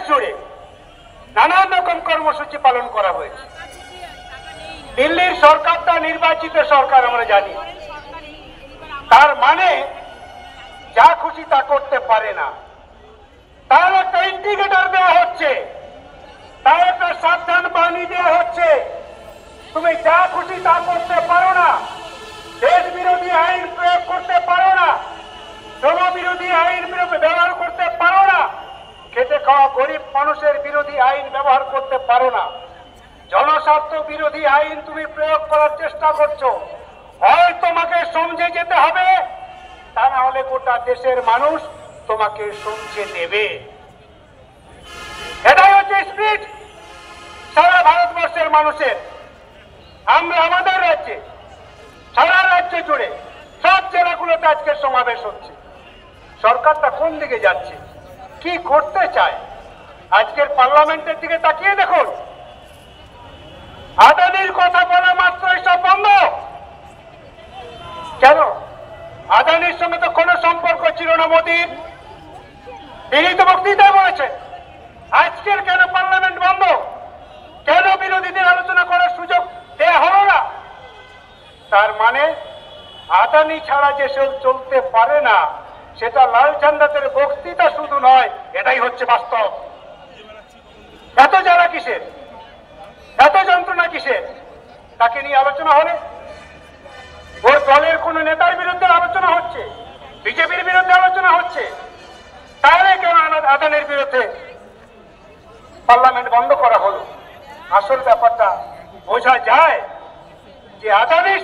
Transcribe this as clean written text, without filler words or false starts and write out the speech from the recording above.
জুড়ে নানান রকম কর্মসূচি পালন করা হয়েছে। দিল্লির সরকারটা নির্বাচিত সরকার আমরা জানি, তার মানে যা খুশি তা করতে পারে না। তার একটা ইন্ডিকেটর দেওয়া হচ্ছে, তার একটা সাবধান বাণী দেওয়া হচ্ছে, তুমি যা খুশি তা করতে পারো না, দেশ বিরোধী আইন প্রয়োগ করতে পারো না, শ্রম বিরোধী আইন ব্যবহার করতে পারো না, খেটে খাওয়া গরিব মানুষের বিরোধী আইন ব্যবহার করতে পারো না, জনস্বার্থ বিরোধী আইন তুমি প্রয়োগ করার চেষ্টা করছো। হয় তোমাকে সমঝে যেতে হবে, তা না হলে গোটা দেশের মানুষ তোমাকে সমঝে দেবে। এটাই হচ্ছে স্পিরিট সারা ভারতবর্ষের মানুষের। আমরা আমাদের রাজ্যে, সারা রাজ্য জুড়ে সব জেলাগুলোতে আজকে সমাবেশ হচ্ছে। সরকারটা কোন দিকে যাচ্ছে, কি করতে চায়? আজকের পার্লামেন্টের দিকে তাকিয়ে দেখুন, আদানির কথা বলা মাত্রই সব বন্ধ। কেন? আদানির সঙ্গে তো কোনো সম্পর্ক ছিল না মোদীর। তিনি তো বক্তৃতায় বলেছেন। আজকের কেন পার্লামেন্ট বন্ধ? কেন বিরোধীদের আলোচনা করার সুযোগ দেয়া হলো না? তার মানে আদানি ছাড়া যে সে চলতে পারে না, সেটা লাল ঝান্ডাতের বক্তৃতা শুধু নয়, এটাই হচ্ছে বাস্তব। এত জ্বালা কিসের, এত যন্ত্রণা কিসের? তাকে নিয়ে আলোচনা হলে ওর দলের কোন নেতার বিরুদ্ধে আলোচনা হচ্ছে, বিজেপির বিরুদ্ধে আলোচনা হচ্ছে, তাহলে কেন আদানির বিরুদ্ধে পার্লামেন্ট বন্ধ করা হলো? আসল ব্যাপারটা বোঝা যায় যে আদানির